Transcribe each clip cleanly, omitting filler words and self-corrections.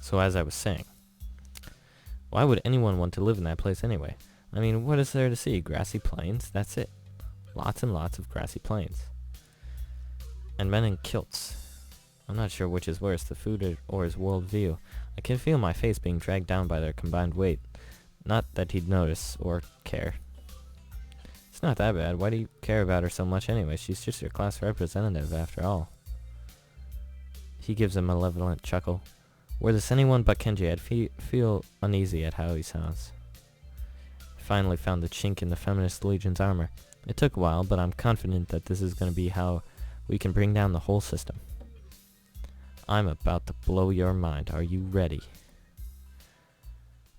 So as I was saying, why would anyone want to live in that place anyway? I mean, what is there to see? Grassy plains? That's it. Lots and lots of grassy plains. And men in kilts. I'm not sure which is worse, the food or his world view. I can feel my face being dragged down by their combined weight. Not that he'd notice or care. It's not that bad. Why do you care about her so much anyway? She's just your class representative after all. He gives a malevolent chuckle. Were this anyone but Kenji, I'd feel uneasy at how he sounds. I finally found the chink in the Feminist Legion's armor. It took a while, but I'm confident that this is going to be how we can bring down the whole system. I'm about to blow your mind. Are you ready?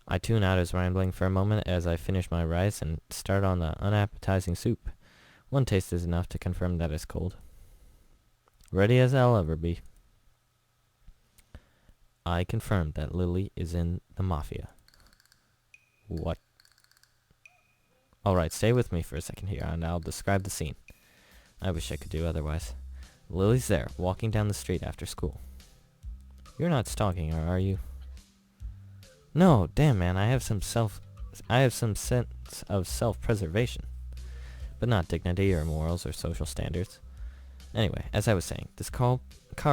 I tune out his rambling for a moment as I finish my rice and start on the unappetizing soup. One taste is enough to confirm that it's cold. Ready as I'll ever be. I confirm that Lilly is in the Mafia. What? Alright, stay with me for a second here and I'll describe the scene. I wish I could do otherwise. Lily's there, walking down the street after school. You're not stalking her, are you? No, damn man, I have some sense of self-preservation. But not dignity or morals or social standards. Anyway, as I was saying, this car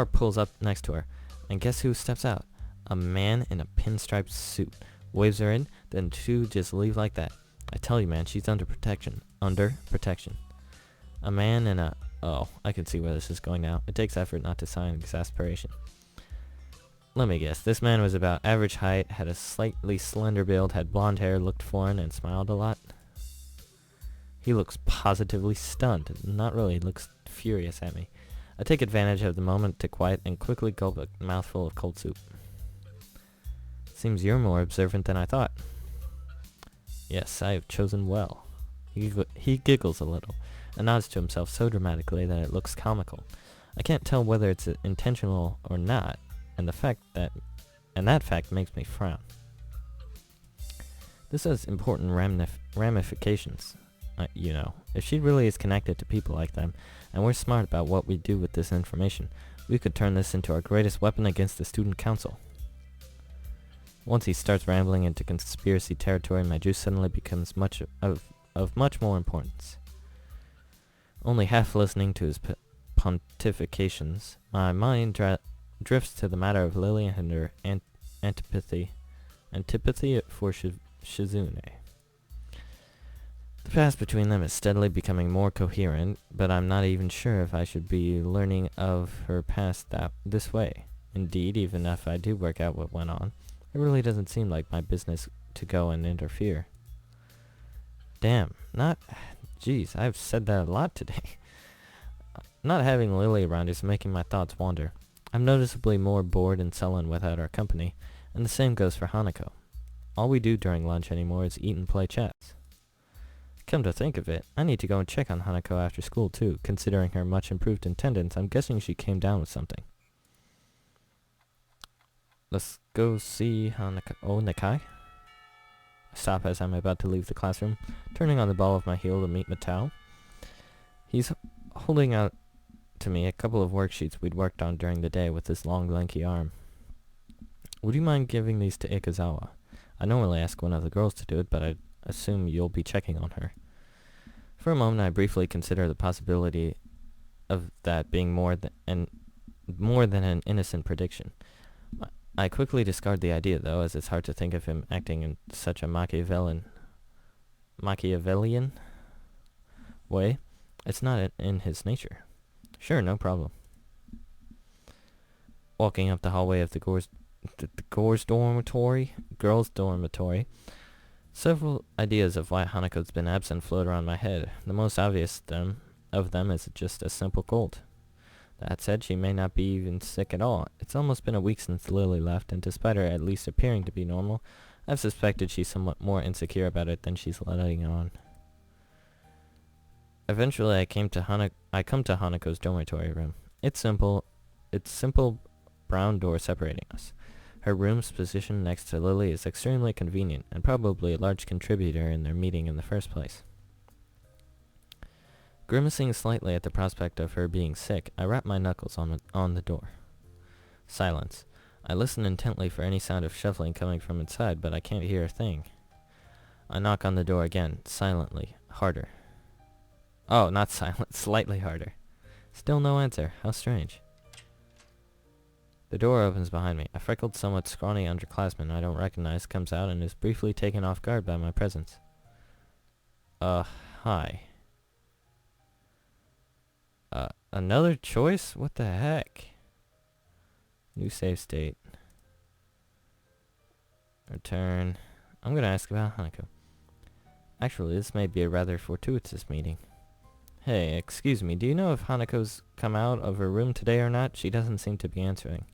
pulls up next to her, and guess who steps out? A man in a pinstriped suit. Waves her in, then two just leave like that. I tell you man, she's under protection. Under protection. A man in a... Oh, I can see where this is going now. It takes effort not to sign exasperation. Let me guess, this man was about average height, had a slightly slender build, had blonde hair, looked foreign, and smiled a lot. He looks positively stunned. Not really, he looks furious at me. I take advantage of the moment to quiet and quickly gulp a mouthful of cold soup. Seems you're more observant than I thought. Yes, I have chosen well. He giggles a little, and nods to himself so dramatically that it looks comical. I can't tell whether it's intentional or not, and that fact makes me frown. This has important ramifications. You know, if she really is connected to people like them, and we're smart about what we do with this information, we could turn this into our greatest weapon against the student council. Once he starts rambling into conspiracy territory, my juice suddenly becomes of much more importance. Only half listening to his pontifications, my mind drifts to the matter of Lilly and her antipathy for Shizune. The past between them is steadily becoming more coherent, but I'm not even sure if I should be learning of her past this way. Indeed, even if I do work out what went on, it really doesn't seem like my business to go and interfere. Jeez, I've said that a lot today. Not having Lilly around is making my thoughts wander. I'm noticeably more bored and sullen without our company, and the same goes for Hanako. All we do during lunch anymore is eat and play chess. Come to think of it, I need to go and check on Hanako after school too. Considering her much improved attendance, I'm guessing she came down with something. Let's go see Nakai. I stop as I'm about to leave the classroom, turning on the ball of my heel to meet Matao. He's holding out to me a couple of worksheets we'd worked on during the day with his long, lanky arm. Would you mind giving these to Ikazawa? I normally ask one of the girls to do it, but I assume you'll be checking on her. For a moment I briefly consider the possibility of that being more than an innocent prediction. I quickly discard the idea, though, as it's hard to think of him acting in such a Machiavellian way. It's not in his nature. Sure, no problem. Walking up the hallway of the girls' dormitory, several ideas of why Hanako's been absent float around my head. The most obvious of them is just a simple cold. That said, she may not be even sick at all. It's almost been a week since Lilly left, and despite her at least appearing to be normal, I've suspected she's somewhat more insecure about it than she's letting on. Eventually, I come to Hanako's dormitory room. It's simple brown door separating us. Her room's position next to Lilly is extremely convenient, and probably a large contributor in their meeting in the first place. Grimacing slightly at the prospect of her being sick, I rap my knuckles on the door. Silence. I listen intently for any sound of shuffling coming from inside, but I can't hear a thing. I knock on the door again, silently, harder. Oh, not silent, slightly harder. Still no answer. How strange. The door opens behind me. A freckled, somewhat scrawny underclassman I don't recognize comes out and is briefly taken off guard by my presence. Hi. Another choice? What the heck? New save state. Return. I'm gonna ask about Hanako. Actually, this may be a rather fortuitous meeting. Hey, excuse me, do you know if Hanako's come out of her room today or not? She doesn't seem to be answering.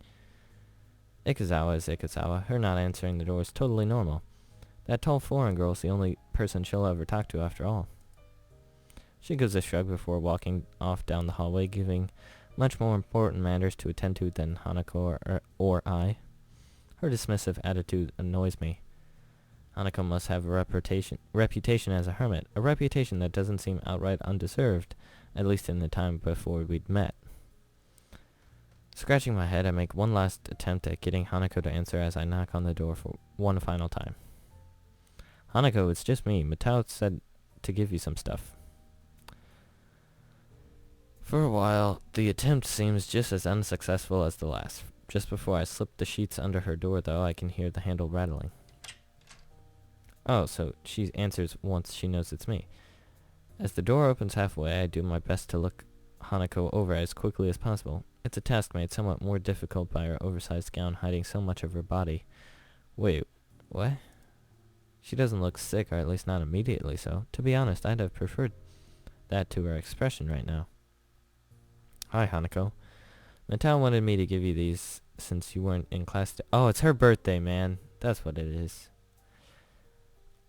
Ikazawa is Ikazawa. Her not answering the door is totally normal. That tall foreign girl's the only person she'll ever talk to after all. She gives a shrug before walking off down the hallway, giving much more important matters to attend to than Hanako or I. Her dismissive attitude annoys me. Hanako must have a reputation as a hermit, a reputation that doesn't seem outright undeserved, at least in the time before we'd met. Scratching my head, I make one last attempt at getting Hanako to answer as I knock on the door for one final time. Hanako, it's just me. Matao said to give you some stuff. For a while, the attempt seems just as unsuccessful as the last. Just before I slip the sheets under her door, though, I can hear the handle rattling. Oh, so she answers once she knows it's me. As the door opens halfway, I do my best to look Hanako over as quickly as possible. It's a task made somewhat more difficult by her oversized gown hiding so much of her body. Wait, what? She doesn't look sick, or at least not immediately so. To be honest, I'd have preferred that to her expression right now. Hi, Hanako. Matao wanted me to give you these since you weren't in class. Oh, it's her birthday, man. That's what it is.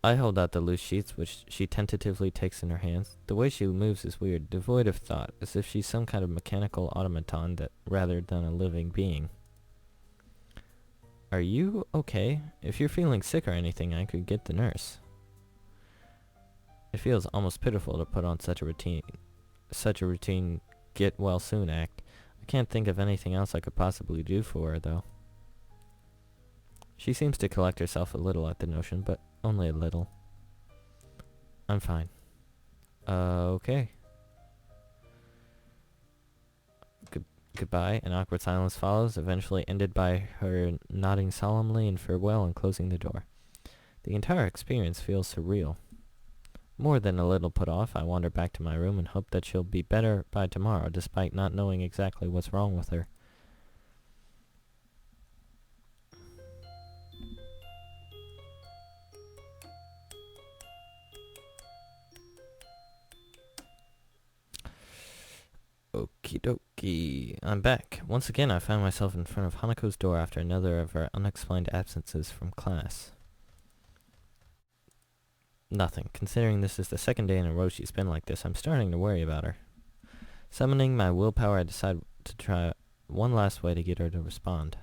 I hold out the loose sheets, which she tentatively takes in her hands. The way she moves is weird, devoid of thought, as if she's some kind of mechanical automaton rather than a living being. Are you okay? If you're feeling sick or anything, I could get the nurse. It feels almost pitiful to put on such a routine get well soon act. I can't think of anything else I could possibly do for her, though. She seems to collect herself a little at the notion, but only a little. I'm fine. Okay. Goodbye. An awkward silence follows, eventually ended by her nodding solemnly in farewell and closing the door. The entire experience feels surreal. More than a little put off, I wander back to my room and hope that she'll be better by tomorrow, despite not knowing exactly what's wrong with her. Okie dokie. I'm back. Once again, I found myself in front of Hanako's door after another of her unexplained absences from class. Nothing. Considering this is the second day in a row she's been like this, I'm starting to worry about her. Summoning my willpower, I decide to try one last way to get her to respond.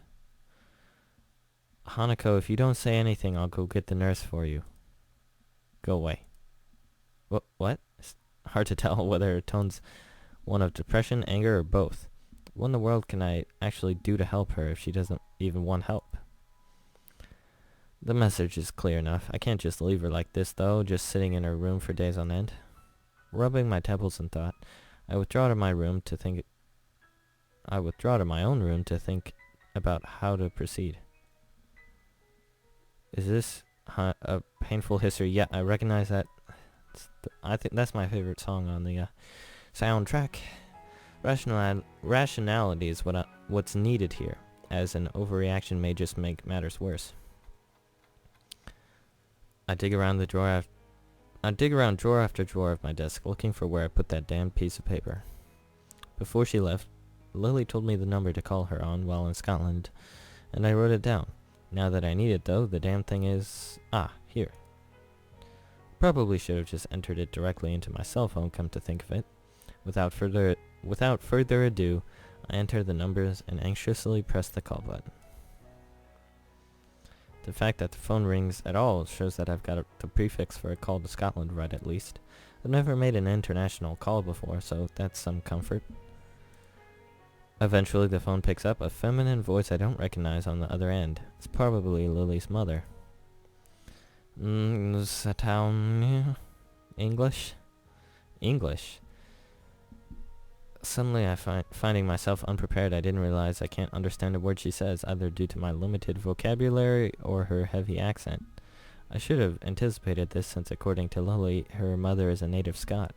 Hanako, if you don't say anything, I'll go get the nurse for you. Go away. What? It's hard to tell whether her tone's one of depression, anger, or both. What in the world can I actually do to help her if she doesn't even want help? The message is clear enough. I can't just leave her like this, though, just sitting in her room for days on end. Rubbing my temples in thought, I withdraw to my own room to think about how to proceed. Is this a painful history? Yeah, I recognize that. I think that's my favorite song on the soundtrack. Rationality is what's needed here, as an overreaction may just make matters worse. I dig around drawer after drawer of my desk, looking for where I put that damned piece of paper. Before she left, Lilly told me the number to call her on while in Scotland, and I wrote it down. Now that I need it, though, the damn thing is... here. Probably should have just entered it directly into my cell phone, come to think of it. Without further ado, I enter the numbers and anxiously press the call button. The fact that the phone rings at all shows that I've got the prefix for a call to Scotland right at least. I've never made an international call before, so that's some comfort. Eventually the phone picks up a feminine voice I don't recognize on the other end. It's probably Lily's mother. Satown... English? English? Suddenly finding myself unprepared, I didn't realize I can't understand a word she says, either due to my limited vocabulary or her heavy accent. I should have anticipated this since according to Lily, her mother is a native Scot.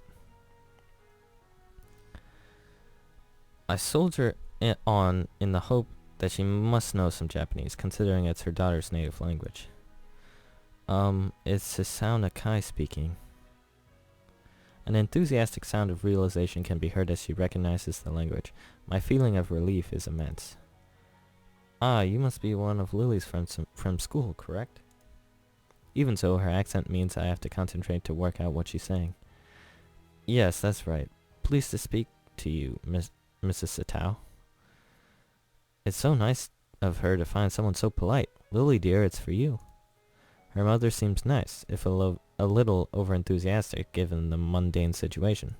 I soldier on in the hope that she must know some Japanese, considering it's her daughter's native language. It's Hisao Nakai speaking. An enthusiastic sound of realization can be heard as she recognizes the language. My feeling of relief is immense. Ah, you must be one of Lily's friends from school, correct? Even so, her accent means I have to concentrate to work out what she's saying. Yes, that's right. Pleased to speak to you, Mrs. Satao. It's so nice of her to find someone so polite. Lily, dear, it's for you. Her mother seems nice, if a little overenthusiastic given the mundane situation.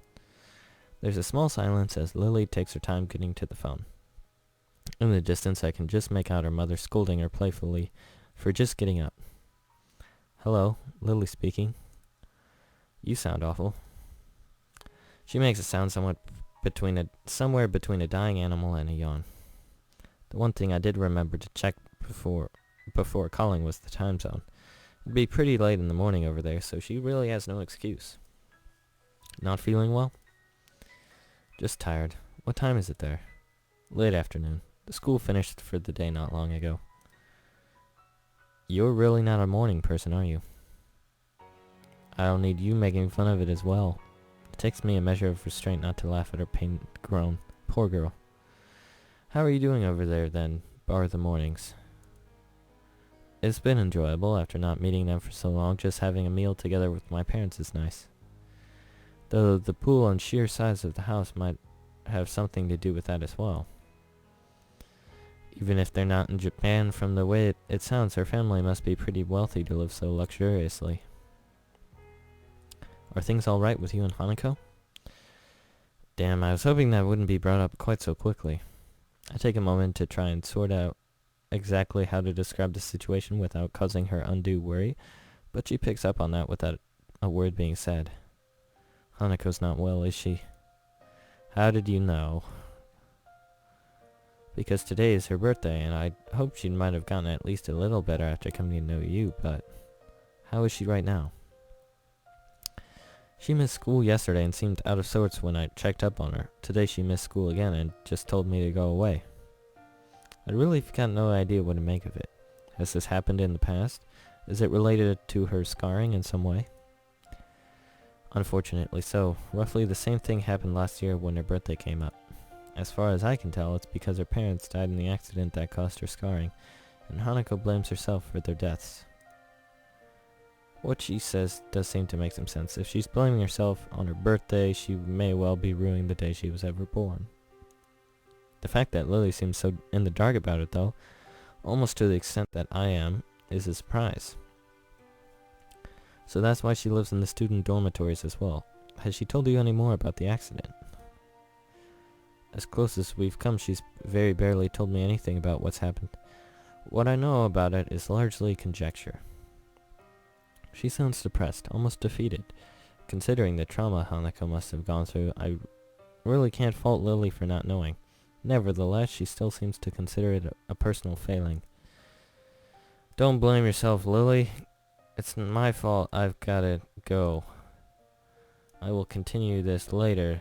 There's a small silence as Lily takes her time getting to the phone. In the distance, I can just make out her mother scolding her playfully for just getting up. Hello, Lily speaking. You sound awful. She makes a sound somewhere between a dying animal and a yawn. The one thing I did remember to check before calling was the time zone. It'd be pretty late in the morning over there, so she really has no excuse. Not feeling well? Just tired. What time is it there? Late afternoon. The school finished for the day not long ago. You're really not a morning person, are you? I don't need you making fun of it as well. It takes me a measure of restraint not to laugh at her pained groan. Poor girl. How are you doing over there, then, bar the mornings? It's been enjoyable after not meeting them for so long. Just having a meal together with my parents is nice. Though the pool and sheer size of the house might have something to do with that as well. Even if they're not in Japan, from the way it sounds, her family must be pretty wealthy to live so luxuriously. Are things alright with you and Hanako? Damn, I was hoping that wouldn't be brought up quite so quickly. I take a moment to try and sort out exactly how to describe the situation without causing her undue worry, but she picks up on that without a word being said. Hanako's not well, is she? How did you know? Because today is her birthday, and I hoped she might have gotten at least a little better after coming to know you, but how is she right now? She missed school yesterday and seemed out of sorts when I checked up on her. Today she missed school again and just told me to go away. I really got no idea what to make of it. Has this happened in the past? Is it related to her scarring in some way? Unfortunately so. Roughly the same thing happened last year when her birthday came up. As far as I can tell, it's because her parents died in the accident that caused her scarring, and Hanako blames herself for their deaths. What she says does seem to make some sense. If she's blaming herself on her birthday, she may well be ruining the day she was ever born. The fact that Lily seems so in the dark about it, though, almost to the extent that I am, is a surprise. So that's why she lives in the student dormitories as well. Has she told you any more about the accident? As close as we've come, she's very barely told me anything about what's happened. What I know about it is largely conjecture. She sounds depressed, almost defeated. Considering the trauma Hanako must have gone through, I really can't fault Lily for not knowing. Nevertheless, she still seems to consider it a personal failing. Don't blame yourself, Lily. It's my fault. I've gotta go. I will continue this later.